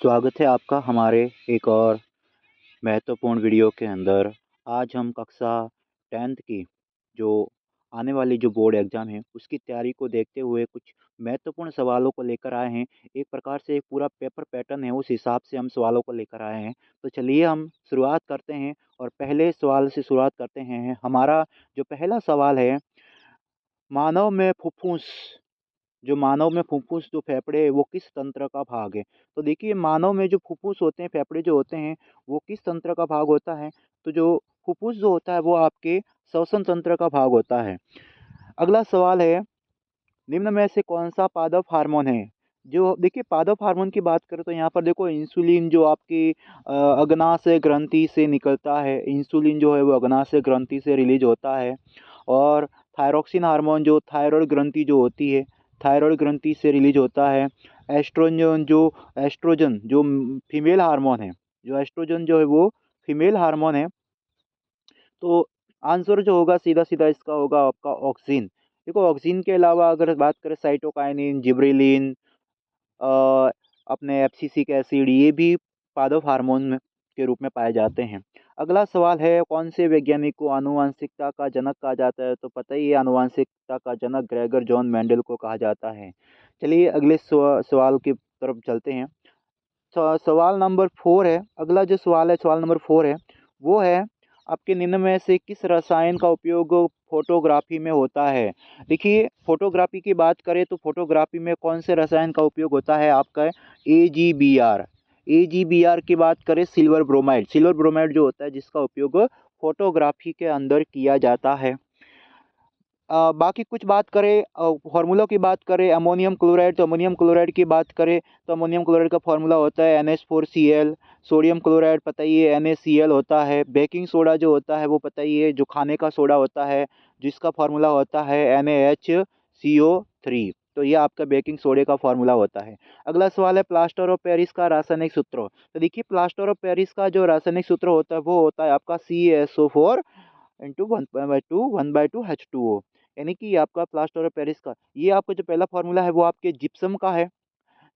स्वागत है आपका हमारे एक और महत्वपूर्ण वीडियो के अंदर। आज हम कक्षा 10th की जो आने वाली जो बोर्ड एग्ज़ाम है उसकी तैयारी को देखते हुए कुछ महत्वपूर्ण सवालों को लेकर आए हैं। एक प्रकार से एक पूरा पेपर पैटर्न है, उस हिसाब से हम सवालों को लेकर आए हैं। तो चलिए हम शुरुआत करते हैं और पहले सवाल से शुरुआत करते हैं। हमारा जो पहला सवाल है, मानव में फुफ्फुस मानव में फुफ्फुस जो फेफड़े है वो किस तंत्र का भाग है? तो देखिए, मानव में जो फुफ्फुस होते हैं, फेफड़े जो होते हैं, वो किस तंत्र का भाग होता है? तो जो फुफ्फुस जो होता है वो आपके श्वसन तंत्र का भाग होता है। अगला सवाल है, निम्न में से कौन-सा पादप हार्मोन है? जो देखिए, पादप हार्मोन की बात करें तो यहाँ पर देखो, इंसुलिन जो आपकी अग्नाशय ग्रंथि से निकलता है, इंसुलिन जो है वो अग्नाशय ग्रंथि से रिलीज़ होता है। और थायरॉक्सिन हार्मोन जो थायरॉइड ग्रंथि जो होती है, थायरॉइड ग्रंथि से रिलीज़ होता है। एस्ट्रोजन जो फीमेल हार्मोन है, जो एस्ट्रोजन जो है वो फीमेल हार्मोन है। तो आंसर जो होगा सीधा-सीधा इसका होगा आपका ऑक्सिन। देखो, ऑक्सिन के अलावा अगर बात करें साइटोकाइनिन, जिबरेलिन, अ, अपने एब्सिसिक एसिड, ये भी पादप हार्मोन के रूप में पाए जाते हैं। अगला सवाल है, कौन से वैज्ञानिक को आनुवंशिकता का जनक कहा जाता है? तो पता ही है, आनुवंशिकता का जनक ग्रेगर जॉन मेंडल को कहा जाता है। चलिए अगले सवाल की तरफ चलते हैं। सवाल नंबर 4 है, अगला जो सवाल है, सवाल नंबर 4 है, वो है, आपके निम्न में से किस रसायन का उपयोग फ़ोटोग्राफ़ी में होता है? देखिए, फ़ोटोग्राफ़ी की बात करें तो फ़ोटोग्राफ़ी में कौन से रसायन का उपयोग होता है आपका? एजीबीआर। एजीबीआर की बात करें, सिल्वर ब्रोमाइड जो होता है जिसका उपयोग फ़ोटोग्राफ़ी के अंदर किया जाता है। बाकी कुछ बात करें, फ़ॉर्मूला की बात करें, अमोनियम क्लोराइड, तो अमोनियम क्लोराइड की बात करें तो अमोनियम क्लोराइड का फ़ॉर्मूला होता है NH4Cl। सोडियम क्लोराइड पता ही है, NaCl होता है। बेकिंग सोडा जो होता है वो पता ही है, जो खाने का सोडा होता है, जिसका फ़ॉर्मूला होता है NaHCO3। तो ये आपका बेकिंग सोडे का फ़ॉर्मूला होता है। अगला सवाल है, प्लास्टर ऑफ पेरिस का रासायनिक सूत्र। तो देखिए, प्लास्टर ऑफ पेरिस का जो रासायनिक सूत्र होता है वो होता है आपका CaSO4 इंटू 1/2 H2O। यानी कि आपका प्लास्टर ऑफ पेरिस का ये आपका जो पहला फार्मूला है वो आपके जिप्सम का है।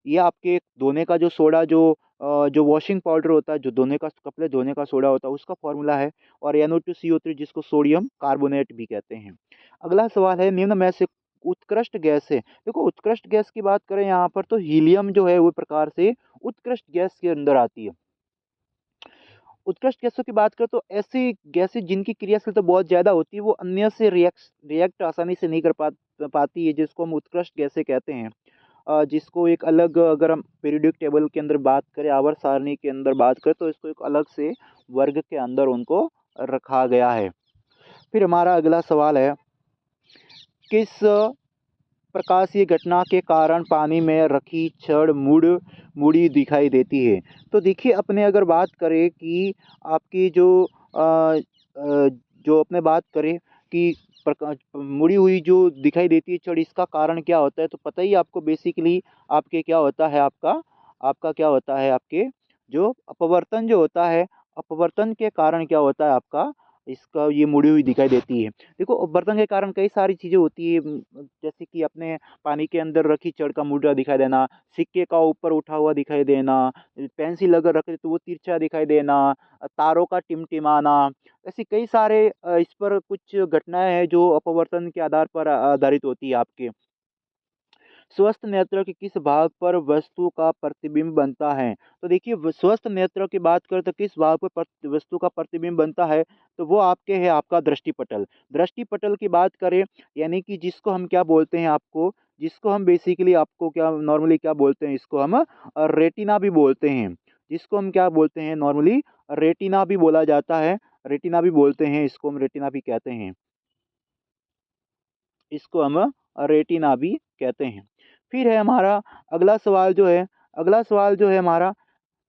ये आपके धोने का जो सोडा, जो वॉशिंग पाउडर होता है, जो धोने का, कपड़े धोने का सोडा होता है, उसका फार्मूला है। और NO2CO3 जिसको सोडियम कार्बोनेट भी कहते हैं। अगला सवाल है, निम्न में से उत्कृष्ट गैस है। देखो, उत्कृष्ट गैस की बात करें यहाँ पर तो हीलियम जो है वो प्रकार से उत्कृष्ट गैस के अंदर आती है। उत्कृष्ट गैसों की बात करें तो ऐसी गैसें जिनकी क्रियाशीलता बहुत ज़्यादा होती है, वो अन्य से रिएक्ट आसानी से नहीं कर पाती है, जिसको हम उत्कृष्ट गैसें कहते हैं। जिसको एक अलग, अगर हम पीरियोडिक टेबल के अंदर बात करें, आवर्त सारणी के अंदर बात करें, तो इसको एक अलग से वर्ग के अंदर उनको रखा गया है। फिर हमारा अगला सवाल है, किस प्रकाशीय घटना के कारण पानी में रखी छड़ मुड़ी दिखाई देती है? तो देखिए, अपने अगर बात करें कि आपकी जो अपने बात करें कि मुड़ी हुई जो दिखाई देती है छड़, इसका कारण क्या होता है? तो पता ही है आपको, बेसिकली आपके क्या होता है, आपका आपका क्या होता है, आपके जो अपवर्तन जो होता है, अपवर्तन के कारण क्या होता है आपका, इसका ये मुड़ी हुई दिखाई देती है। देखो, अपवर्तन के कारण कई सारी चीज़ें होती है, जैसे कि अपने पानी के अंदर रखी छड़ का मुड़ा दिखाई देना, सिक्के का ऊपर उठा हुआ दिखाई देना, पेंसिल अगर रखे तो वो तिरछा दिखाई देना, तारों का टिमटिमाना। ऐसी कई सारे इस पर कुछ घटनाएँ हैं जो अपवर्तन के आधार पर आधारित होती है आपके। स्वस्थ नेत्र के किस भाग पर वस्तु का प्रतिबिंब बनता है? तो देखिए, स्वस्थ नेत्र की बात करें तो किस भाग पर वस्तु का प्रतिबिंब बनता है? तो वो आपके है आपका दृष्टिपटल। दृष्टिपटल की बात करें, यानी कि जिसको हम क्या बोलते हैं आपको, जिसको हम बेसिकली आपको क्या नॉर्मली क्या बोलते हैं, इसको हम रेटिना भी बोलते हैं। जिसको हम क्या बोलते हैं नॉर्मली, रेटिना भी बोला जाता है। रेटिना भी बोलते हैं, इसको हम रेटिना भी कहते हैं। इसको हम रेटिना भी कहते हैं। फिर है हमारा अगला सवाल जो है, अगला सवाल जो है हमारा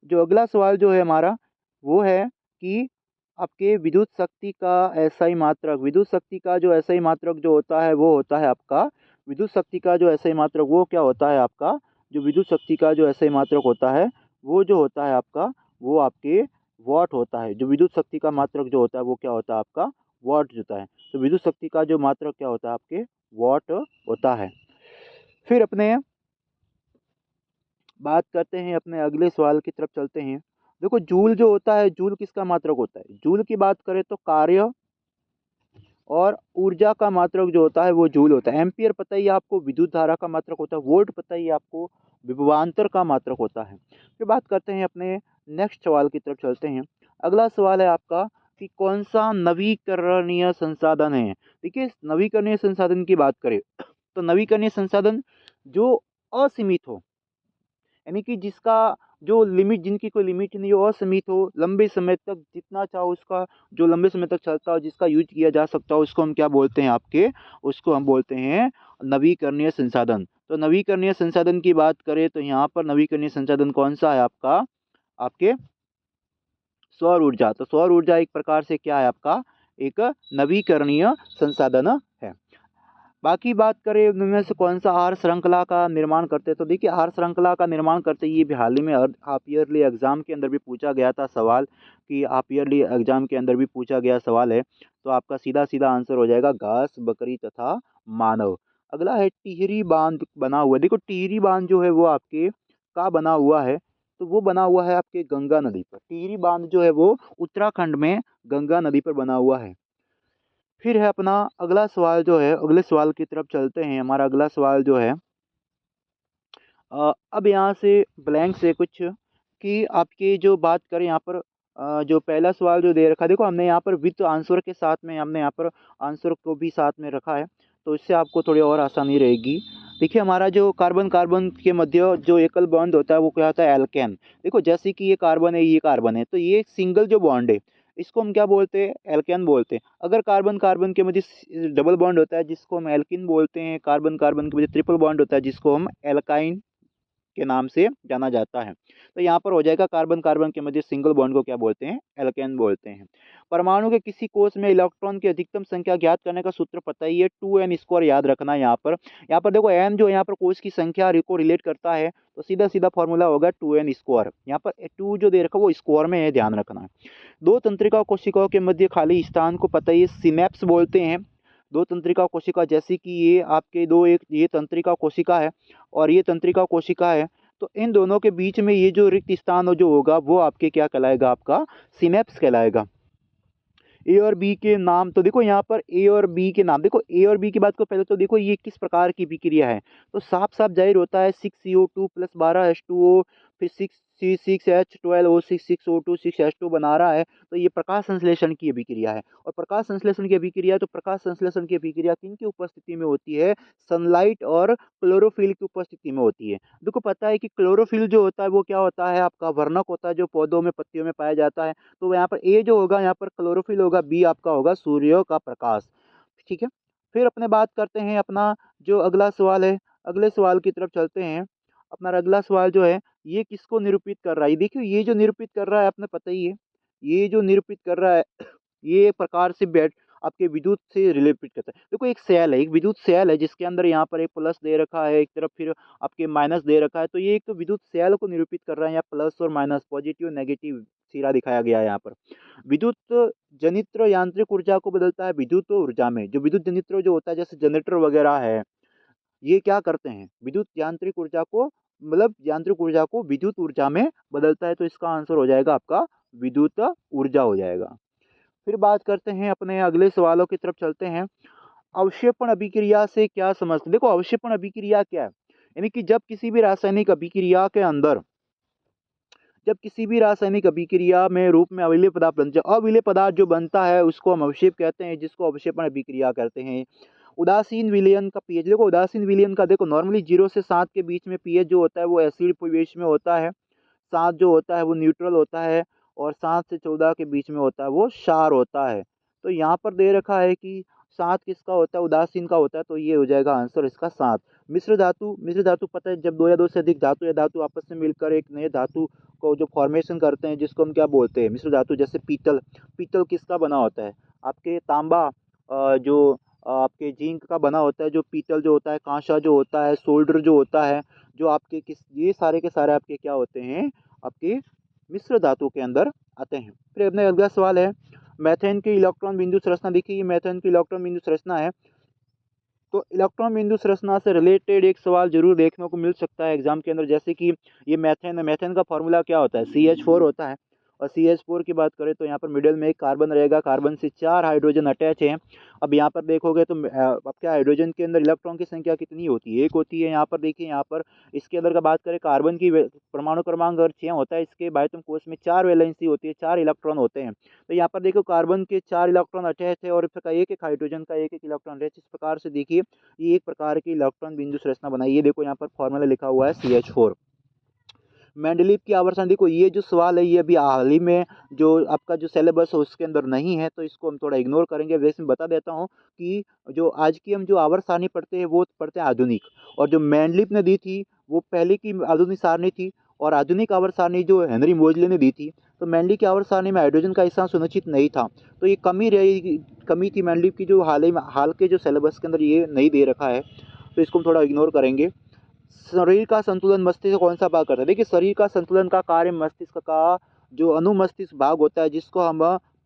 जो अगला सवाल जो है हमारा, वो है कि आपके विद्युत शक्ति का जो एसआई मात्रक जो होता है वो होता है आपका, विद्युत शक्ति का जो एसआई मात्रक वो क्या होता है आपका, जो विद्युत शक्ति का जो एसआई मात्रक होता है वो जो होता है आपका, वो आपके वॉट होता है। जो विद्युत शक्ति का मात्रक जो होता है वो क्या होता है आपका, वॉट होता है। तो विद्युत शक्ति का जो मात्रक क्या होता है आपके, वॉट होता है। फिर अपने बात करते हैं अपने अगले सवाल की तरफ चलते हैं। देखो जूल जो होता है, जूल किसका मात्रक होता है? जूल की बात करें तो कार्य और ऊर्जा का मात्रक जो होता है वो जूल होता है। एम्पियर पता ही है आपको, विद्युत धारा का मात्रक होता है। वोल्ट पता ही है आपको, विभवांतर का मात्रक होता है। फिर बात करते हैं अपने नेक्स्ट सवाल की तरफ चलते हैं। अगला सवाल है आपका कि कौन सा नवीकरणीय संसाधन है। देखिए नवीकरणीय संसाधन की बात करें तो नवीकरणीय संसाधन जो असीमित हो, यानी कि जिसका जो लिमिट, जिनकी कोई लिमिट नहीं हो, असीमित हो, लंबे समय तक जितना चाहो उसका, जो लंबे समय तक चलता हो, जिसका यूज किया जा सकता हो, उसको हम क्या बोलते हैं आपके, उसको हम बोलते हैं नवीकरणीय संसाधन। तो नवीकरणीय संसाधन की बात करें तो यहाँ पर नवीकरणीय संसाधन कौन सा है आपका, आपके सौर ऊर्जा। तो सौर ऊर्जा एक प्रकार से क्या है आपका, एक नवीकरणीय संसाधन है। बाकी बात करें उनमें से कौन सा आहार श्रृंखला का निर्माण करते हैं, तो देखिए आहार श्रृंखला का निर्माण करते ये भी हाल ही में हाफ ईयरली एग्जाम के अंदर भी पूछा गया था सवाल, कि हाफ ईयरली एग्जाम के अंदर भी पूछा गया सवाल है। तो आपका सीधा सीधा आंसर हो जाएगा घास, बकरी तथा मानव। अगला है टिहरी बांध बना हुआ है। देखो टिहरी बांध जो है वो आपके का बना हुआ है, तो वो बना हुआ है आपके गंगा नदी पर। टिहरी बांध जो है वो उत्तराखंड में गंगा नदी पर बना हुआ है। फिर है अपना अगला सवाल जो है, अगले सवाल की तरफ चलते हैं। हमारा अगला सवाल जो है अब यहाँ से ब्लैंक से कुछ कि आपकी जो बात करें यहाँ पर जो पहला सवाल जो दे रखा है, देखो हमने यहाँ पर विथ आंसर के साथ में हमने यहाँ पर आंसर को भी साथ में रखा है, तो इससे आपको थोड़ी और आसानी रहेगी। देखिए हमारा जो कार्बन कार्बन के मध्य जो एकल बॉन्ड होता है वो क्या होता है, एल्केन। देखो जैसे कि ये कार्बन है, ये कार्बन है, तो ये एक सिंगल जो बॉन्ड है इसको हम क्या बोलते हैं, एल्केन बोलते हैं। अगर कार्बन कार्बन के मध्य डबल बॉन्ड होता है जिसको हम एल्किन बोलते हैं, कार्बन कार्बन के मध्य ट्रिपल बॉन्ड होता है जिसको हम एल्काइन के नाम से जाना जाता है। तो यहाँ पर हो जाएगा कार्बन कार्बन के मध्य सिंगल बॉन्ड को क्या बोलते हैं, एल्केन बोलते हैं। परमाणु के किसी कोष में इलेक्ट्रॉन की अधिकतम संख्या ज्ञात करने का सूत्र पता ही है, 2n स्क्वायर याद रखना है यहाँ पर। यहाँ पर देखो n जो यहाँ पर कोष की संख्या को रिलेट करता है, तो सीधा सीधा फॉर्मूला होगा 2n स्क्वायर। यहाँ पर 2 जो दे रखा है वो स्क्वायर में है, ध्यान रखना है। दो तंत्रिका कोशिकाओं के मध्य खाली स्थान को पता ही है, सिनेप्स बोलते हैं। दो तंत्रिका कोशिका, जैसे कि ये आपके दो, एक ये तंत्रिका कोशिका है और ये तंत्रिका कोशिका है, तो इन दोनों के बीच में ये जो रिक्त स्थान जो होगा वो आपके क्या कहलाएगा, आपका सिनेप्स कहलाएगा। ए और बी के नाम, तो देखो यहाँ पर ए और बी के नाम, देखो ए और बी की बात को पहले तो देखो ये किस प्रकार की विक्रिया है, तो साफ साफ जाहिर होता है 6CO2 प्लस 12H2O, फिर 6C6H12O6 6O2 6H2 बना रहा है, तो ये प्रकाश संश्लेषण की अभिक्रिया है। और प्रकाश संश्लेषण की अभिक्रिया, तो प्रकाश संश्लेषण की अभिक्रिया किन की उपस्थिति में होती है, सनलाइट और क्लोरोफिल की उपस्थिति में होती है। देखो पता है कि क्लोरोफिल जो होता है वो क्या होता है, आपका वर्णक होता है जो पौधों में पत्तियों में पाया जाता है। तो यहाँ पर ए जो होगा यहाँ पर क्लोरोफिल होगा, बी आपका होगा सूर्य का प्रकाश। ठीक है। फिर अपने बात करते हैं अपना जो अगला सवाल है, अगले सवाल की तरफ चलते हैं। अपना अगला सवाल जो है ये किसको निरूपित कर रहा है, देखिए ये जो निरूपित कर रहा है आपने पता ही है, ये जो निरूपित कर रहा है ये एक प्रकार से बैट आपके विद्युत से रिलेटेड करता है। देखो एक सेल है, एक विद्युत सेल है जिसके अंदर यहाँ पर एक प्लस दे रखा है, एक तरफ फिर आपके माइनस दे रखा है, तो ये एक विद्युत सेल को निरूपित कर रहा है। यहाँ प्लस और माइनस, पॉजिटिव नेगेटिव सिरा दिखाया गया है यहाँ पर। विद्युत जनित्र यांत्रिक ऊर्जा को बदलता है विद्युत ऊर्जा में। जो विद्युत जनित्र जो होता है जैसे जनरेटर वगैरह है, ये क्या करते हैं, विद्युत यांत्रिक ऊर्जा को, मतलब यांत्रिक ऊर्जा को विद्युत ऊर्जा में बदलता है। तो इसका आंसर हो जाएगा आपका विद्युत ऊर्जा हो जाएगा। फिर बात करते हैं अपने अगले सवालों की तरफ चलते हैं। अवक्षेपण अभिक्रिया से क्या समझते हैं? देखो अवक्षेपण अभिक्रिया क्या है, यानी कि जब किसी भी रासायनिक अभिक्रिया के अंदर, जब किसी भी रासायनिक अभिक्रिया में रूप में अविलेय पदार्थ बनता है, अविलेय पदार्थ जो बनता है उसको हम अवक्षेप कहते हैं, जिसको अवक्षेपण अभिक्रिया कहते हैं। उदासीन विलयन का पीएच, देखो उदासीन विलयन का देखो नॉर्मली 0 से 7 के बीच में पीएच जो होता है वो एसिड पीएच में होता है, 7 जो होता है वो न्यूट्रल होता है, और 7 से 14 के बीच में होता है वो क्षार होता है। तो यहाँ पर दे रखा है कि 7 किसका होता है, उदासीन का होता है, तो ये हो जाएगा आंसर इसका 7। मिश्र धातु, मिश्र धातु पता है जब दो या दो से अधिक धातु या धातु आपस में मिलकर एक नए धातु को जो फॉर्मेशन करते हैं जिसको हम क्या बोलते हैं, मिश्र धातु। जैसे पीतल, पीतल किसका बना होता है, आपके तांबा, जो आपके जिंक का बना होता है। जो पीतल जो होता है, कांसा जो होता है, सोल्डर जो होता है, जो आपके किस, ये सारे के सारे आपके क्या होते हैं, आपके मिश्र धातु के अंदर आते हैं। फिर अपने अगला सवाल है मैथेन की इलेक्ट्रॉन बिंदु संरचना। देखिए ये मैथेन की इलेक्ट्रॉन बिंदु संरचना है। तो इलेक्ट्रॉन बिंदु संरचना से रिलेटेड एक सवाल जरूर देखने को मिल सकता है एग्जाम के अंदर, जैसे कि ये मैथेन है, मैथेन का फॉर्मूला क्या होता है, CH4 होता है। और CH4 की बात करें तो यहाँ पर मिडिल में एक कार्बन रहेगा, कार्बन से 4 हाइड्रोजन अटैच हैं। अब यहाँ पर देखोगे तो अब क्या हाइड्रोजन के अंदर इलेक्ट्रॉन की संख्या कितनी होती है, एक होती है। यहाँ पर देखिए, यहाँ पर इसके अंदर का बात करें कार्बन की परमाणु क्रमांक अगर 6 होता है, इसके बायोटम कोष में 4 वैलेंसी होती है, 4 इलेक्ट्रॉन होते हैं। तो यहाँ पर देखो कार्बन के 4 इलेक्ट्रॉन अटैच है और इसका एक एक हाइड्रोजन का एक एक इलेक्ट्रॉन है। इस प्रकार से देखिए ये एक प्रकार की इलेक्ट्रॉन बिंदु संरचना बनाई। ये देखो यहाँ पर फॉर्मूला लिखा हुआ है CH4। मेंडलीव की आवर्तन देखो, ये जो सवाल है ये अभी हाल ही में जो आपका जो सिलेबस है उसके अंदर नहीं है, तो इसको हम थोड़ा इग्नोर करेंगे। वैसे मैं बता देता हूँ कि जो आज की हम जो आवर्त सारणी पढ़ते हैं वो पढ़ते हैं आधुनिक, और जो मेंडलीव ने दी थी वो पहले की आधुनिक सारणी थी, और आधुनिक आवर्त सारणी जो हेनरी मोजले ने दी थी। तो मेंडलीव की आवर्त सारणी में हाइड्रोजन का हिस्सा सुनिश्चित नहीं था, तो ये कमी रही, कमी थी मेंडलीव की, जो हाल ही में हाल के जो सिलेबस के अंदर ये नहीं दे रखा है, तो इसको हम थोड़ा इग्नोर करेंगे। शरीर का संतुलन मस्तिष्क कौन सा भाग करता है, देखिए शरीर का संतुलन का कार्य मस्तिष्क का जो अनुमस्तिष्क भाग होता है जिसको हम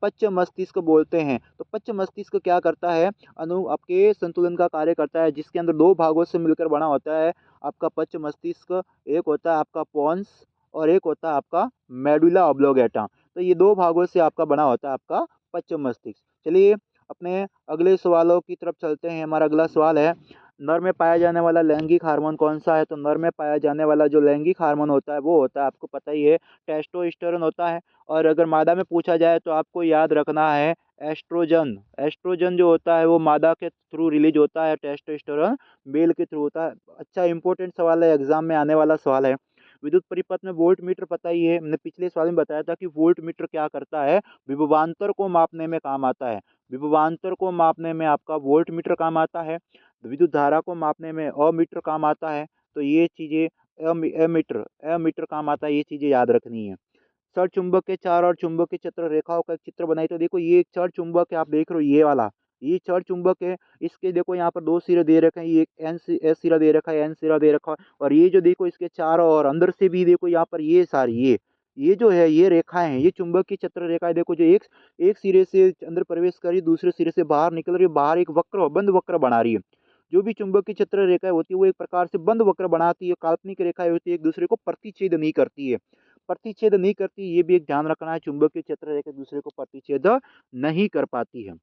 पश्च मस्तिष्क बोलते हैं, तो पश्च मस्तिष्क क्या करता है, आपके संतुलन का कार्य करता है, जिसके अंदर दो भागों से मिलकर बना होता है आपका पश्च मस्तिष्क। एक होता है आपका पोन्स और एक होता है आपका मेडुला ऑब्लोगेटा। तो ये दो भागों से आपका बना होता है आपका पश्च मस्तिष्क। चलिए अपने अगले सवालों की तरफ चलते हैं। हमारा अगला सवाल है, नर में पाया जाने वाला लैंगिक हार्मोन कौन सा है। तो नर में पाया जाने वाला जो लैंगिक हार्मोन होता है वो होता है, आपको पता ही है, टेस्टोस्टेरोन होता है। और अगर मादा में पूछा जाए तो आपको याद रखना है एस्ट्रोजन। एस्ट्रोजन जो होता है वो मादा के थ्रू रिलीज होता है, टेस्टोस्टेरोन मेल के थ्रू होता है। अच्छा इंपॉर्टेंट सवाल है, एग्जाम में आने वाला सवाल है। विद्युत परिपथ में वोल्ट मीटर पता ही है, हमने पिछले सवाल में बताया था कि वोल्ट मीटर क्या करता है, विभवांतर को मापने में काम आता है। विभवांतर को मापने में आपका वोल्ट मीटर काम आता है, विद्युत धारा को मापने में अमीटर काम आता है। तो ये चीज़ें अमीटर काम आता है, ये चीज़ें याद रखनी है। सर चुंबक के चार और चुंबक के चित्र रेखाओं का एक चित्र बनाई। तो देखो ये एक चर चुंबक है, आप देख रहे हो ये वाला, ये चर चुंबक है। इसके देखो यहाँ पर दो सिरे दे रखे हैं, ये एस सिरा दे रखा है, एन सिरा दे रखा है, और ये जो देखो इसके चारों और अंदर से भी देखो यहाँ पर ये सारी ये जो है ये रेखाएं हैं, ये चुंबक की चित्र रेखाएं। देखो जो एक एक सिरे से अंदर प्रवेश कर रही है, दूसरे सिरे से बाहर निकल रही है, बाहर एक वक्र बंद वक्र बना रही है। जो भी चुंबक की चित्र रेखाएं होती है वो एक प्रकार से बंद वक्र बनाती है, काल्पनिक रेखाएं होती है, एक दूसरे को प्रतिच्छेद नहीं करती है, प्रतिच्छेद नहीं करती। ये भी एक ध्यान रखना है, चुंबक की चित्र रेखा दूसरे को प्रतिच्छेद नहीं कर पाती है।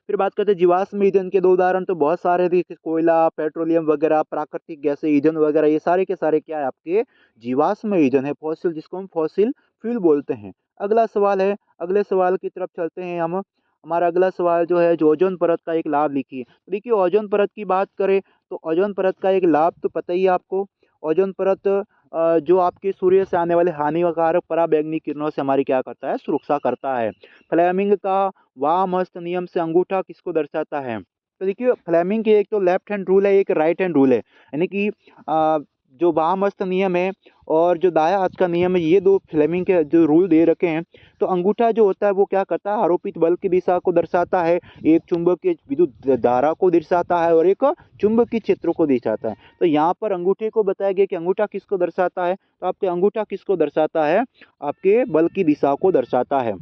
फिर बात करते हैं जीवाश्म ईंधन के दो उदाहरण, तो बहुत सारे थे, कोयला, पेट्रोलियम वगैरह, प्राकृतिक गैस ईंधन वगैरह, ये सारे के सारे क्या है आपके जीवाश्म ईंधन है, फॉसिल, जिसको हम फॉसिल फ्यूल बोलते हैं। अगला सवाल है, अगले सवाल की तरफ चलते हैं हम। हमारा अगला सवाल जो है, जो ओजोन परत का एक लाभ लिखिए। देखिए ओजोन परत की बात करें तो ओजोन परत का एक लाभ तो पता ही है आपको। ओजोन परत जो आपके सूर्य से आने वाले हानिकारक पराबैंगनी किरणों से हमारी क्या करता है, सुरक्षा करता है। फ्लेमिंग का वाम हस्त नियम से अंगूठा किसको दर्शाता है। तो देखिए फ्लेमिंग के एक तो लेफ्ट हैंड रूल है, एक राइट हैंड रूल है, यानी कि जो वाम हस्त नियम है और जो दाया हाथ का नियम है, ये दो फ्लेमिंग के जो रूल दे रखे हैं। तो अंगूठा जो होता है वो क्या करता है, आरोपित बल की दिशा को दर्शाता है, एक चुंबक के विद्युत धारा को दर्शाता है और एक चुंबकीय क्षेत्र को दर्शाता है। तो यहाँ पर अंगूठे को बताया गया कि अंगूठा किसको दर्शाता है, तो आपके अंगूठा किसको दर्शाता है, आपके बल की दिशा को दर्शाता है।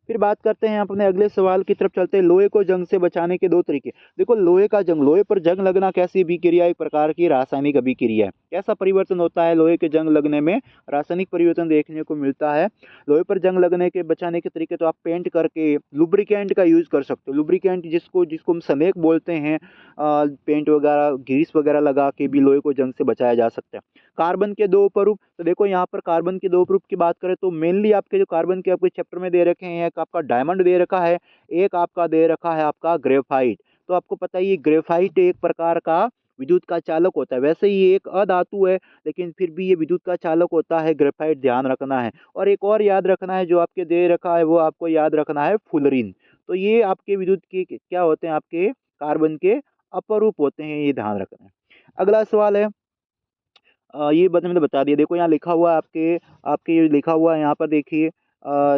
फिर बात करते हैं अपने अगले सवाल की तरफ चलते हैं, लोहे को जंग से बचाने के दो तरीके। देखो लोहे का जंग, लोहे पर जंग लगना कैसी अभिक्रिया, एक प्रकार की रासायनिक अभिक्रिया है। कैसा परिवर्तन होता है लोहे के जंग लगने में, रासायनिक परिवर्तन देखने को मिलता है। लोहे पर जंग लगने के बचाने के तरीके, तो आप पेंट करके लुब्रिकेंट का यूज कर सकते हो। लुब्रिकेंट जिसको जिसको हम स्नेक बोलते हैं, पेंट वगैरह ग्रीस वगैरह लगा के भी लोहे को जंग से बचाया जा सकता है। कार्बन के दो उपरूप, तो देखो यहाँ पर कार्बन के दो उपरूप की बात करें तो मेनली आपके जो कार्बन के आपके चैप्टर में दे रखे हैं, एक आपका डायमंड दे रखा है, एक आपका दे रखा है आपका ग्रेफाइट। तो आपको पता ही है ग्रेफाइट एक प्रकार का विद्युत का चालक होता है। वैसे ही एक अधातु है लेकिन फिर भी ये विद्युत का चालक होता है, ग्रेफाइट, ध्यान रखना है। और एक और याद रखना है जो आपके दे रखा है, वो आपको याद रखना है फुलरिन। तो ये आपके विद्युत के क्या होते हैं, आपके कार्बन के अपरूप होते हैं, ये ध्यान रखना है। अगला सवाल है, ये मैंने बता दिया। देखो यहाँ लिखा हुआ है आपके आपके ये लिखा हुआ है यहाँ पर देखिए,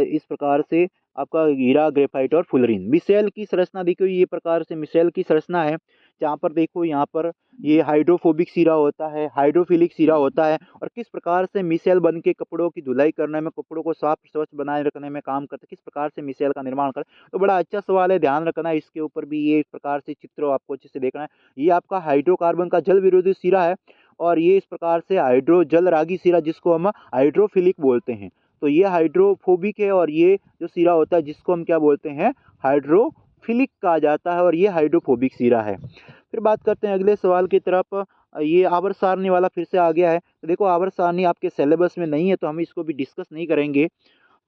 इस प्रकार से आपका हीरा, ग्रेफाइट और फुलरिन। मिसेल की संरचना देखिए, ये प्रकार से मिसेल की संरचना है। जहाँ पर देखो यहाँ पर ये हाइड्रोफोबिक शीरा होता है, हाइड्रोफिलिक शीरा होता है, और किस प्रकार से मिसेल बन के कपड़ों की धुलाई करने में, कपड़ों को साफ स्वच्छ बनाए रखने में काम करते हैं, किस प्रकार से मिसेल का निर्माण करते हैं। तो बड़ा अच्छा सवाल है, ध्यान रखना है इसके ऊपर भी। ये इस प्रकार से चित्र आपको अच्छे से देखना है। ये आपका हाइड्रोकार्बन का जल विरोधी शीरा है, और ये इस प्रकार से हाइड्रो जल रागी शीरा जिसको हम हाइड्रोफिलिक बोलते हैं। तो ये हाइड्रोफोबिक है, और ये जो शीरा होता है जिसको हम क्या बोलते हैं, हाइड्रोफिलिक कहा जाता है, और ये हाइड्रोफोबिक शीरा है। फिर बात करते हैं अगले सवाल की तरफ। ये आवर्त सारणी वाला फिर से आ गया है। तो देखो आवर्त सारणी आपके सिलेबस में नहीं है, तो हम इसको भी डिस्कस नहीं करेंगे।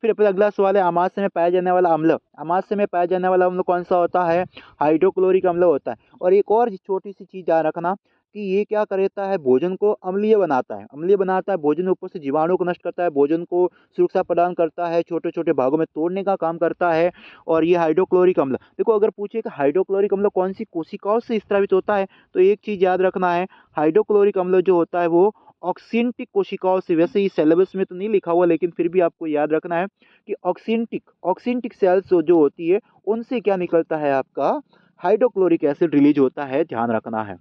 फिर अपना अगला सवाल है, अमाशय में पाया जाने वाला अम्ल। अमाशय में पाया जाने वाला अम्ल कौन सा होता है? हाइड्रोक्लोरिक अम्ल होता है। और एक और छोटी सी चीज़ याद रखना कि ये क्या करता है, भोजन को अम्लीय बनाता है। अम्लीय बनाता है, भोजन में ऊपर से जीवाणु को नष्ट करता है, भोजन को सुरक्षा प्रदान करता है, छोटे छोटे भागों में तोड़ने का काम करता है। और ये हाइड्रोक्लोरिक अम्ल, देखो अगर पूछे कि हाइड्रोक्लोरिक अम्ल कौन सी कोशिकाओं से स्रावित होता है, तो एक चीज़ याद रखना है, हाइड्रोक्लोरिक अम्ल जो होता है वो ऑक्सिनटिक कोशिकाओं से। वैसे ही सिलेबस में तो नहीं लिखा हुआ, लेकिन फिर भी आपको याद रखना है कि ऑक्सिनटिक सेल्स जो होती है उनसे क्या निकलता है, आपका हाइड्रोक्लोरिक एसिड रिलीज होता है, ध्यान रखना है।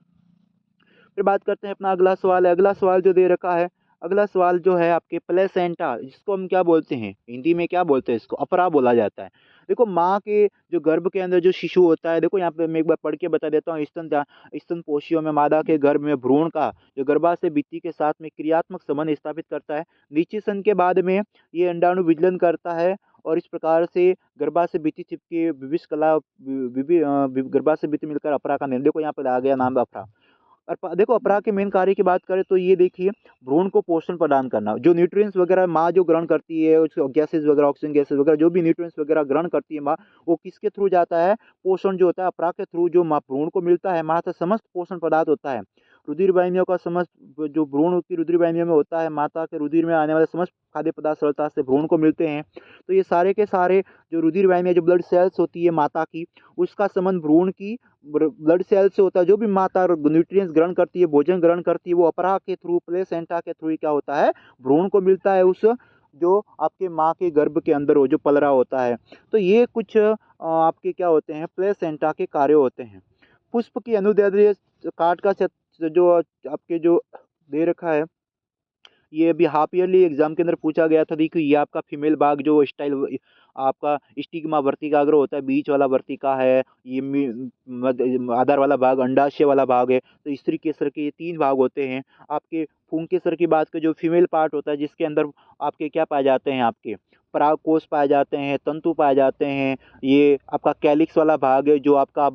फिर बात करते हैं अपना अगला सवाल है। अगला सवाल जो दे रखा है, अगला सवाल जो है आपके प्लेसेंटा, जिसको हम क्या बोलते हैं, हिंदी में क्या बोलते हैं, इसको अपरा बोला जाता है। देखो माँ के जो गर्भ के अंदर जो शिशु होता है, देखो यहाँ पे मैं एक बार पढ़ के बता देता हूँ। स्तन पोषियों में मादा के गर्भ में भ्रूण का जो गर्भाशय भित्ति के साथ में क्रियात्मक संबंध स्थापित करता है। निषेचन के बाद में ये अंडाणु विचलन करता है, और इस प्रकार से गर्भाशय भित्ति चिपके गर्भाशय भित्ति मिलकर अपरा का निर्माण। देखो यहाँ पे आ गया नाम अपरा। और देखो अपराग के मेन कार्य की बात करें तो ये देखिए, भ्रूण को पोषण प्रदान करना, जो न्यूट्रिएंट्स वगैरह माँ जो ग्रहण करती है, उसको गैसेज वगैरह, ऑक्सीजन गैसेज वगैरह, जो भी न्यूट्रिएंट्स वगैरह ग्रहण करती है माँ, वो किसके थ्रू जाता है, पोषण जो होता है अपराग के थ्रू जो माँ भ्रूण को मिलता है। माँ से समस्त पोषण पदार्थ होता है, रुधिर वाहिनियों का समस्त जो भ्रूण की रुधिर वाहिनियों में होता है, माता के रुधिर में आने वाले समस्त खाद्य पदार्थ सरलता से भ्रूण को मिलते हैं। तो ये सारे के सारे जो रुधिर वाहिनियाँ, जो ब्लड सेल्स होती है माता की, उसका संबंध भ्रूण की ब्लड सेल से होता है। जो भी माता न्यूट्रिएंट्स ग्रहण करती है, भोजन ग्रहण करती है, वो अपराग के थ्रू, प्लेसेंटा के थ्रू क्या होता है, भ्रूण को मिलता है, उस जो आपके माँ के गर्भ के अंदर हो, जो पल रहा होता है। तो ये कुछ आपके क्या होते हैं, प्लेसेंटा के कार्य होते हैं। पुष्प की अनुदैर्ध्य काट का जो आपके जो दे रखा है, ये अभी हाफ ईयरली एग्जाम के अंदर पूछा गया था। देखिए ये आपका फीमेल भाग जो स्टाइल आपका स्टिग्मा वर्तिका अग्र होता है, बीच वाला वर्तिका है, ये आधार वाला भाग अंडाशय वाला भाग है। तो स्त्री केसर के ये 3 भाग होते हैं। आपके पुंकेसर की बात करें, जो फीमेल पार्ट होता है, जिसके अंदर आपके क्या पाए जाते हैं, आपके परागकोश पाए जाते हैं, तंतु पाए जाते हैं। ये आपका कैलिक्स वाला भाग है, जो आपका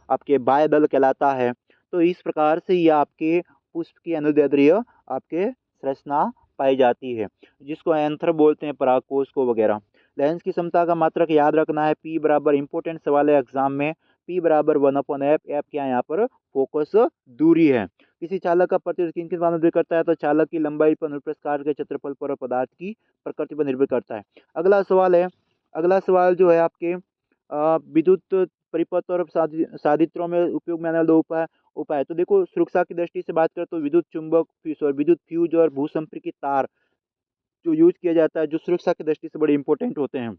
आपके बाह्य दल कहलाता है। तो इस प्रकार से ये आपके पुष्प की अनुदैर्ध्य आपके संरचना पाई जाती है, जिसको एंथर बोलते हैं, परागकोश को वगैरह। लेंस की क्षमता का मात्रक याद रखना है, पी बराबर, इंपॉर्टेंट सवाल है एग्जाम में, पी बराबर 1/f। एफ क्या है यहाँ पर, फोकस दूरी है। किसी चालक का प्रतिरोध किन किन पर निर्भर करता है, तो चालक की लंबाई पर, अनुप्रस्थ के क्षेत्रफल पर, और पदार्थ की प्रकृति पर निर्भर करता है। अगला सवाल है, अगला सवाल जो है आपके विद्युत परिपथ और साधित्रों में उपयोग में आने वाले 2 उपाय। तो देखो सुरक्षा की दृष्टि से बात करें तो विद्युत चुंबक फ्यूज और विद्युत फ्यूज और भूसंपर्कित तार जो यूज किया जाता है, जो सुरक्षा की दृष्टि से बड़े इंपॉर्टेंट होते हैं।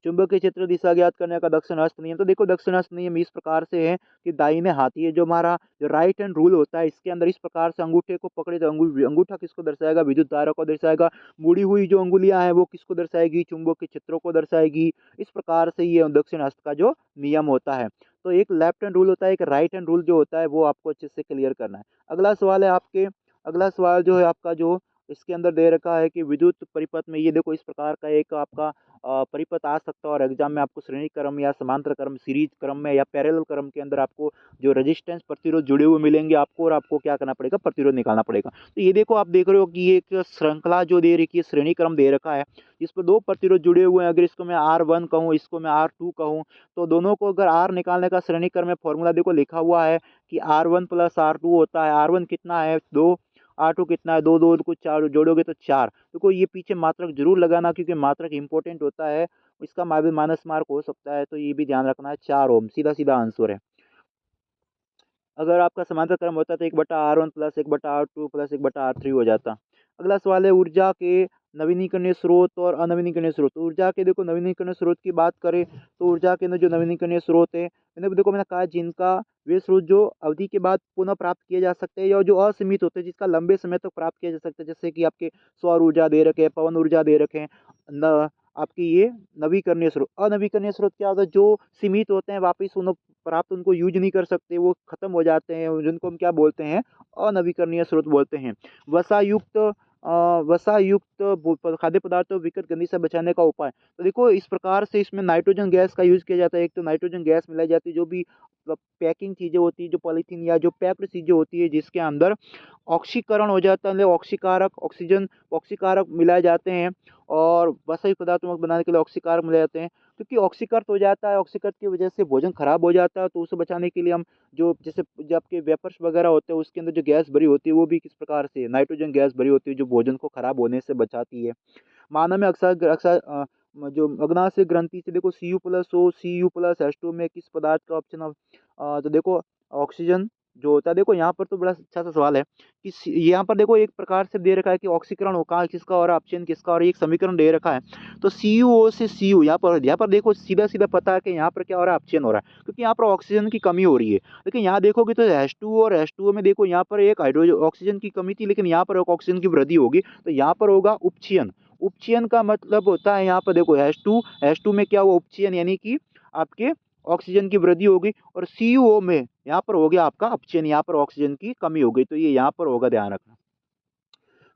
चुंबकीय क्षेत्र दिशा ज्ञात करने का दक्षिण हस्त नियम। तो देखो दक्षिण हस्त नियम इस प्रकार से है कि दाहिने हाथी है, जो हमारा जो राइट हैंड रूल होता है, इसके अंदर इस प्रकार से अंगूठे को पकड़े तो अंगूठा किसको दर्शाएगा, विद्युत धारा को दर्शाएगा। मुड़ी हुई जो अंगुलियां हैं वो किसको दर्शाएगी, चुंबकीय क्षेत्रों को दर्शाएगी। इस प्रकार से ये दक्षिण हस्त का जो नियम होता है। तो एक लेफ्ट हैंड रूल होता है, एक राइट हैंड रूल जो होता है, वो आपको अच्छे से क्लियर करना है। अगला सवाल है आपके, अगला सवाल जो है आपका, जो इसके अंदर दे रखा है कि विद्युत परिपथ में, ये देखो इस प्रकार का एक आपका परिपथ आ सकता है, और एग्जाम में आपको श्रेणी क्रम या समांतर क्रम, सीरीज क्रम में या पैरेलल क्रम के अंदर आपको जो रेजिस्टेंस प्रतिरोध जुड़े हुए मिलेंगे आपको, और आपको क्या करना पड़ेगा, प्रतिरोध निकालना पड़ेगा। तो ये देखो आप देख रहे हो कि ये एक श्रृंखला जो दे रखी है, श्रेणी क्रम दे रखा है, इस पर 2 प्रतिरोध जुड़े हुए हैं। अगर इसको मैं R1 कहूँ, इसको मैं R2 कहूँ, तो दोनों को अगर R निकालने का श्रेणी क्रम में फॉर्मूला देखो लिखा हुआ है कि R1 प्लस R2 होता है। R1 कितना है, 2, R2 कितना है, 2, 2 को 4 जोड़ोगे तो 4। देखो ये पीछे मात्रक जरूर लगाना, क्योंकि मात्रक इंपॉर्टेंट होता है, इसका माइनस मार्क हो सकता है, तो ये भी ध्यान रखना है। 4 ओम सीधा सीधा आंसर है। अगर आपका समांतर क्रम होता तो 1/R1 plus 1/R2 plus 1/R3 हो जाता। अगला सवाल है ऊर्जा के नवीनीकरणीय स्रोत और अनवीनीकरणीय स्रोत। तो ऊर्जा के देखो नवीनीकरणीय स्रोत की बात करें तो ऊर्जा के अंदर जो नवीनीकरणीय स्रोत है, मैंने कहा जिनका वे स्रोत जो अवधि के बाद पुनः प्राप्त किए जा सकते हैं या जो असीमित होते हैं, जिसका लंबे समय तक प्राप्त किया जा सकता है, जैसे कि आपके सौर ऊर्जा दे रखे हैं, पवन ऊर्जा दे रखे हैं, न आपकी ये नवीकरणीय स्रोत। अनवीकरणीय स्रोत क्या होता है, जो सीमित होते हैं, वापस उन्हें प्राप्त उनको यूज नहीं कर सकते, वो खत्म हो जाते हैं, जिनको हम क्या बोलते हैं, अनवीकरणीय स्रोत बोलते हैं। वसा युक्त खाद्य पदार्थों विकट गंध से बचाने का उपाय। तो देखो इस प्रकार से इसमें नाइट्रोजन गैस का यूज किया जाता है। एक तो नाइट्रोजन गैस मिलाई जाती है, जो भी पैकिंग चीजें होती है, जो पॉलीथीन या जो पैक्ड चीजें होती है, जिसके अंदर ऑक्सीकरण हो जाता है, मतलब ऑक्सीकारक मिलाए जाते हैं, और वसा पदार्थों को बनाने के लिए ऑक्सीकारक मिलाए जाते हैं। क्योंकि ऑक्सीकृत हो जाता है, ऑक्सीकृत की वजह से भोजन खराब हो जाता है, तो उसे बचाने के लिए हम जो जैसे जो आपके वेपर्स वगैरह होते हैं, उसके अंदर जो गैस भरी होती है, वो भी किस प्रकार से नाइट्रोजन गैस भरी होती है, जो भोजन को खराब होने से बचाती है। मानव में अक्सर अक्सर जो अग्नाशय ग्रंथि से देखो Cu+O Cu+H2 में किस पदार्थ का ऑप्शन, तो देखो ऑक्सीजन जो होता है। देखो यहाँ पर तो बड़ा अच्छा सा सवाल है कि यहाँ पर देखो एक प्रकार से दे रखा है कि ऑक्सीकरण हो कहाँ किसका और ऑप्शन किसका, और एक समीकरण दे रखा है। तो CuO से Cu यहाँ पर देखो सीधा सीधा पता है कि यहाँ पर क्या हो रहा है, ऑप्शन हो रहा है, क्योंकि यहाँ पर ऑक्सीजन की कमी हो रही है। लेकिन यहाँ देखोगे तो H2O और H2O में देखो यहाँ पर एक हाइड्रोजन ऑक्सीजन की कमी थी, लेकिन यहाँ पर एक ऑक्सीजन की वृद्धि होगी, तो यहाँ पर होगा उपचयन। उपचयन का मतलब होता है यहाँ पर देखो H2 में क्या हुआ, उपचयन, यानी कि आपके ऑक्सीजन की वृद्धि होगी, और CuO में यहाँ पर हो गया आपका अपचयन, यहाँ पर ऑक्सीजन की कमी हो गई, तो ये यहाँ पर होगा, ध्यान रखना।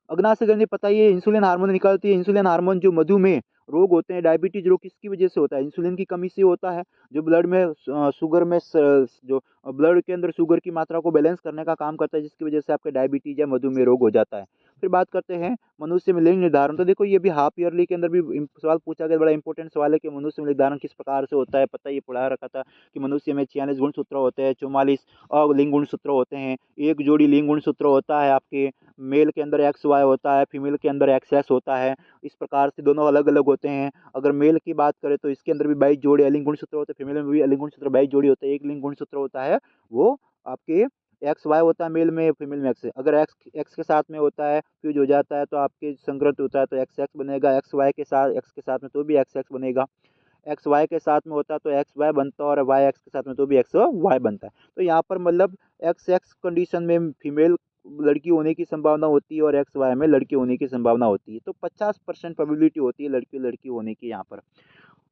अग्नाशय ग्रंथि पता ही है इंसुलिन हार्मोन निकालती है। इंसुलिन हार्मोन जो मधुमेह रोग होते हैं, डायबिटीज रोग, किसकी वजह से होता है, इंसुलिन की कमी से होता है। जो ब्लड में शुगर में जो ब्लड के अंदर शुगर की मात्रा को बैलेंस करने का काम करता है, जिसकी वजह से आपके डायबिटीज या मधुमेह रोग हो जाता है। फिर बात करते हैं मनुष्य में लिंग निर्धारण। तो देखो ये भी हाफ ईयरली के अंदर भी सवाल पूछा गया, बड़ा इंपॉर्टेंट सवाल है कि मनुष्य में निर्धारण किस प्रकार से होता है। पता ये पढ़ा रखा था कि मनुष्य में 46 गुणसूत्र होते हैं, 44 लिंग गुणसूत्र होते हैं, एक जोड़ी लिंग गुणसूत्र होता है आपके, मेल के अंदर एक्स वाई होता है, फीमेल के अंदर एक्स एस होता है। इस प्रकार से दोनों अलग अलग होते हैं। अगर मेल की बात करें तो इसके अंदर भी 22 जोड़ी अलिंग गुणसूत्र होते हैं, फीमेल में भी अलिंग गुणसूत्र 22 जोड़ी होते हैं। एक लिंग गुणसूत्र होता है वो आपके एक्स वाई होता है मेल में, फीमेल में एक्स। अगर एक्स एक्स के साथ में होता है, फ्यूज हो जाता है, तो आपके संकृत होता है तो एक्स एक्स बनेगा। एक्स वाई के साथ एक्स के साथ में तो भी एक्स एक्स बनेगा। एक्स वाई के साथ में होता है तो एक्स वाई बनता है, और वाई एक्स के साथ में तो भी एक्स वाई बनता है। तो यहाँ पर मतलब एक्स एक्स कंडीशन में फीमेल लड़की होने की संभावना होती है, और एक्स वाई में लड़की होने की संभावना होती है। तो 50% प्रोबेबिलिटी होती है लड़की लड़की होने की। यहाँ पर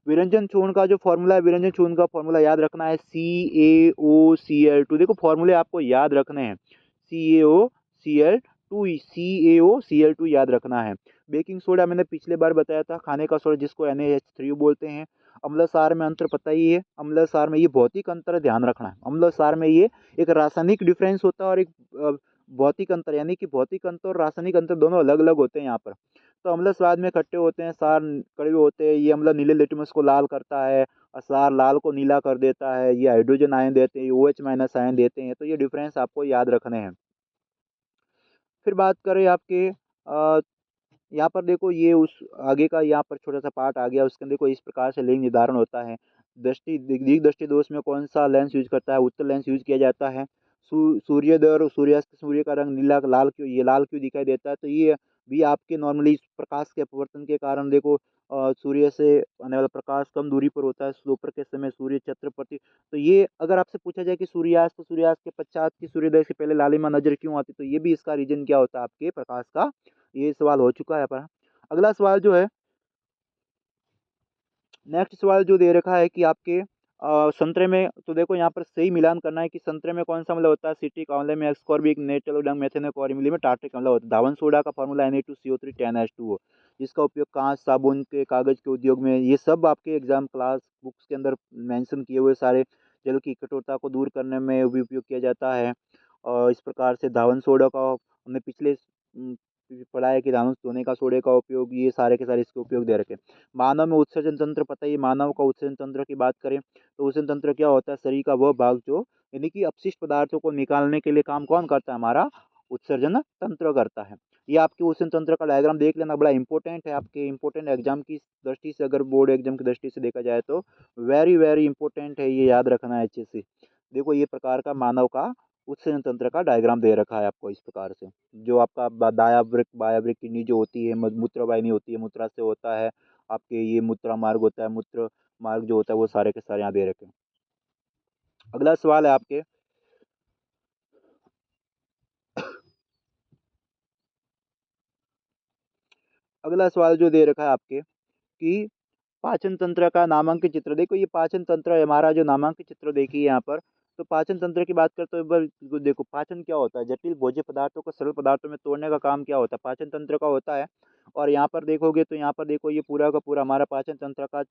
विरंजन चूर्ण का जो फॉर्मूला है, विरंजन चूर्ण का फॉर्मूला याद रखना है CaOCl2। देखो फॉर्मूले आपको याद रखने हैं, CaOCl2 याद रखना है। बेकिंग सोडा मैंने पिछले बार बताया था, खाने का सोडा जिसको NaH3 बोलते हैं। अम्ल सार में अंतर पता ही है, अम्ल सार में ये भौतिक अंतर ध्यान रखना है। अम्ल सार में ये एक रासायनिक डिफरेंस होता है, और एक भौतिक अंतर, यानी कि भौतिक अंतर और रासायनिक अंतर दोनों अलग अलग होते हैं यहाँ पर। तो अम्ल स्वाद में खट्टे होते हैं, सार कड़वे होते हैं। ये अम्ल नीले लिटमस को लाल करता है, और सार लाल को नीला कर देता है। ये हाइड्रोजन आयन देते हैं, ये OH- आयन देते हैं। तो ये डिफरेंस आपको याद रखने हैं। फिर बात करें आपके यहाँ पर देखो ये उस आगे का यहाँ पर छोटा सा पार्ट आ गया, उसके अंदर देखो इस प्रकार से लिंग निर्धारण होता है। दिग दृष्टि दोष में कौन सा लेंस यूज करता है, उत्तर लेंस यूज किया जाता है। सूर्योदय और सूर्यास्त, सूर्य का रंग नीला लाल क्यों, ये लाल क्यों दिखाई देता है, तो ये भी आपके नॉर्मली प्रकाश के अपवर्तन के कारण देखो सूर्य से आने वाला प्रकाश कम दूरी पर होता है, दोपहर के समय सूर्य छत्रपति। तो ये अगर आपसे पूछा जाए कि सूर्यास्त, तो सूर्यास्त के पश्चात की सूर्योदय से पहले लालिमा नजर क्यों आती, तो ये भी इसका रीजन क्या होता है, आपके प्रकाश का। ये सवाल हो चुका है पर अगला सवाल जो है, नेक्स्ट सवाल जो दे रखा है कि आपके संतरे में, तो देखो यहाँ पर सही मिलान करना है कि संतरे में कौन सा अम्ल होता है। सिट्रिक आंवले में एस्कॉर्बिक, नेटोलोडंग, मेथेनोइक और इमली में टार्ट्रिक अम्ल होता है। धावन सोडा का फॉर्मूला Na2CO3 10H2O, जिसका उपयोग कांच, साबुन के, कागज के उद्योग में, ये सब आपके एग्जाम क्लास बुक्स के अंदर मेंशन किए हुए सारे जल की कठोरता को दूर करने में भी उपयोग किया जाता है। और इस प्रकार से धावन सोडा का हमने पिछले पढ़ा है कि धावन सोने का सोडे का उपयोग, ये सारे के सारे इसके उपयोग दे रखे। मानव में उत्सर्जन तंत्र पता ही, मानव का उत्सर्जन तंत्र की बात करें तो उत्सर्जन तंत्र क्या होता है, शरीर का वह भाग जो, यानी कि अपशिष्ट पदार्थों को निकालने के लिए काम कौन करता है, हमारा उत्सर्जन तंत्र करता है। ये आपके उत्सर्जन तंत्र का डायग्राम देख लेना, बड़ा इंपॉर्टेंट है आपके इंपॉर्टेंट एग्जाम की दृष्टि से, अगर बोर्ड एग्जाम की दृष्टि से देखा जाए तो वेरी वेरी इंपॉर्टेंट है, ये याद रखना है अच्छे से। देखो ये प्रकार का मानव का उत्सर्जन तंत्र का डायग्राम दे रखा है आपको इस प्रकार से। जो आपका दाया वृक्क बाया वृक्क किडनी जो होती है, मूत्र वाहिनी होती है, मूत्रा से होता है आपके, ये मूत्रा मार्ग होता है, मूत्र मार्ग जो होता है वो सारे के सारे यहाँ दे रखे हैं। अगला सवाल है आपके, अगला सवाल जो दे रखा है आपके कि पाचन तंत्र का नामांकित चित्र। देखो ये पाचन तंत्र है हमारा, जो नामांकित चित्र देखिए यहाँ पर। तो पाचन तंत्र की बात करते तो एक बार देखो पाचन क्या होता है, जटिल भोज्य पदार्थों को सरल पदार्थों में तोड़ने का काम क्या होता है, पाचन तंत्र का होता है। और यहाँ पर देखोगे तो यहाँ पर देखो ये पूरा का पूरा हमारा पाचन तंत्र का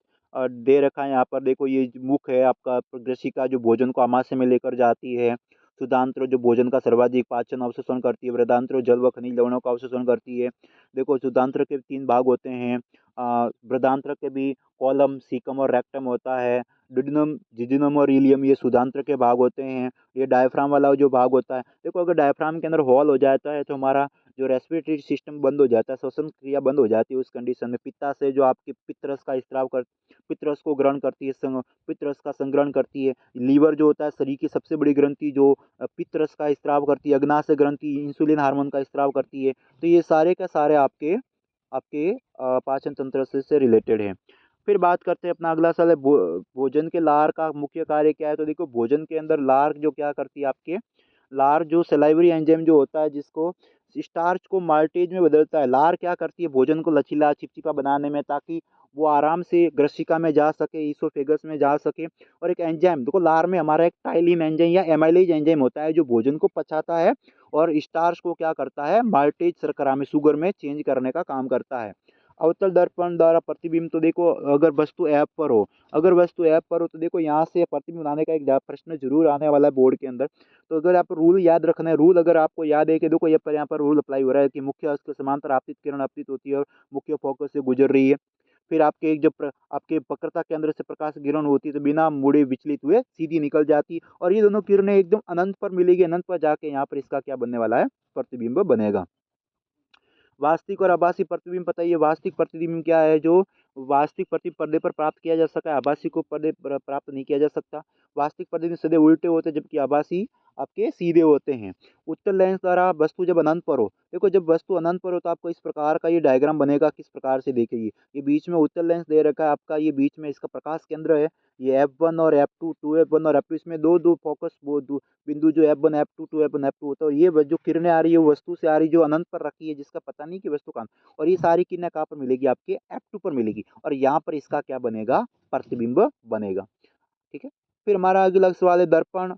दे रखा है। यहाँ पर देखो ये मुख है आपका, ग्रसिका जो भोजन को आमाशय में लेकर जाती है। सुधांत्र जो भोजन का सर्वाधिक पाचन अवशोषण करती है। वृदांत्र जल व खनिज लवणों का अवशोषण करती है। देखो सुधांत्र के 3 भाग होते हैं। वृदांत्र के भी कॉलम, सीकम और रेक्टम होता है। डिडनम, जिजिनम और इलियम ये सुधांत्र के भाग होते हैं। ये डायफ्राम वाला जो भाग होता है, देखो अगर डायफ्राम के अंदर हॉल हो जाता है तो हमारा जो रेस्पिरेटरी सिस्टम बंद हो जाता है, श्वसन क्रिया बंद हो जाती है उस कंडीशन में। पित्ता से जो आपके पित्तरस का स्त्राव कर, पित्तरस को ग्रहण करती है, पित्तरस का संग्रहण करती है। लीवर जो होता है शरीर की सबसे बड़ी ग्रंथि, जो पित्तरस का स्त्राव करती है। अग्नाशय ग्रंथि इंसुलिन हार्मोन का स्त्राव करती है। तो ये सारे के सारे आपके आपके पाचन तंत्र से रिलेटेड है। फिर बात करते हैं अपना अगला सवाल है, भोजन के लार का मुख्य कार्य क्या है। तो देखो भोजन के अंदर लार जो क्या करती है आपके, लार जो सलाइवरी एंजाइम जो होता है जिसको स्टार्च को माल्टेज में बदलता है। लार क्या करती है, भोजन को लचीला चिपचिपा बनाने में, ताकि वो आराम से ग्रसिका में जा सके, ईसोफेगस में जा सके। और एक एंजाइम देखो लार में हमारा एक टाइलिन एंजाइम या एमाइलेज एंजाइम होता है जो भोजन को पचाता है और स्टार्च को क्या करता है, माल्टेज शर्करा में, शुगर में चेंज करने का काम करता है। अवतल दर्पण द्वारा प्रतिबिंब, तो देखो अगर वस्तु ऐप पर हो, अगर वस्तु ऐप पर हो तो देखो यहाँ से प्रतिबिंब बनाने का एक प्रश्न जरूर आने वाला है बोर्ड के अंदर। तो अगर आप रूल याद रखना है, रूल अगर आपको याद है कि देखो यहाँ पर रूल अप्लाई हो रहा है कि मुख्य अक्ष के समांतर आपतित किरण आपतित होती है और मुख्य फोकस से गुजर रही है। फिर आपके एक जो आपके वक्रता केंद्र से प्रकाश किरण होती है तो बिना मुड़े विचलित हुए सीधी निकल जाती है। और ये दोनों किरणें एकदम अनंत पर मिलेगी, अनंत पर जाके यहाँ पर इसका क्या बनने वाला है, प्रतिबिंब बनेगा। वास्तविक और आभासी प्रतिबिंब पता ही है। वास्तविक प्रतिबिंब क्या है, जो वास्तविक प्रतिबिंब पर्दे पर प्राप्त किया जा सका है, आभासी को पर्दे पर प्राप्त नहीं किया जा सकता। वास्तविक प्रतिबिंब सीधे उल्टे होते हैं जबकि आभासी आपके सीधे होते हैं। उत्तल लेंस द्वारा वस्तु जब अनंत पर हो, देखो जब वस्तु अनंत पर हो तो आपको इस प्रकार का ये डायग्राम बनेगा। किस प्रकार से देखिए, ये बीच में उत्तल लेंस दे रखा है आपका, ये बीच में इसका प्रकाश केंद्र है। ये F1 और F2, 2F1 और F2, इसमें दो दो फोकस, वो दो बिंदु जो F1 F2, 2F1 F2 होता है। और ये जो किरणें आ रही है वो वस्तु से आ रही है जो अनंत पर रखी है, जिसका पता नहीं कि वस्तु कहाँ। और ये सारी किरणें कहाँ पर मिलेगी, आपके F2 पर मिलेगी और यहाँ पर इसका क्या बनेगा, प्रतिबिंब बनेगा। ठीक है। फिर हमारा अगला सवाल है दर्पण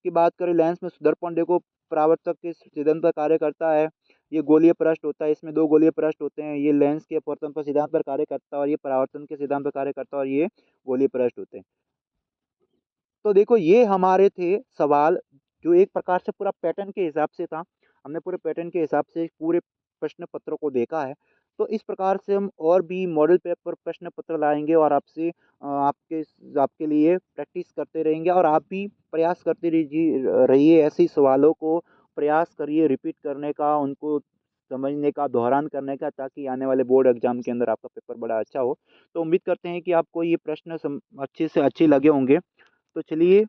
की बात करें। लेंस में दर्पण देखो परावर्तक के सिद्धांत पर कार्य करता है। ये गोलीय पृष्ठ होता है, इसमें 2 गोलीय पृष्ठ होते हैं। ये लेंस के अपवर्तन पर सिद्धांत पर कार्य करता है और ये परावर्तन के सिद्धांत पर कार्य करता है और ये गोलीय पृष्ठ होते हैं। तो देखो ये हमारे थे सवाल, जो एक प्रकार से पूरा पैटर्न के हिसाब से था। हमने पूरे पैटर्न के हिसाब से पूरे प्रश्न पत्रों को देखा है। तो इस प्रकार से हम और भी मॉडल पेपर प्रश्न पत्र लाएंगे और आपसे आपके आपके लिए प्रैक्टिस करते रहेंगे। और आप भी प्रयास करते रहिए ऐसे सवालों को प्रयास करिए रिपीट करने का, उनको समझने का, दोहरान करने का, ताकि आने वाले बोर्ड एग्जाम के अंदर आपका पेपर बड़ा अच्छा हो। तो उम्मीद करते हैं कि आपको ये प्रश्न अच्छे से अच्छे लगे होंगे। तो चलिए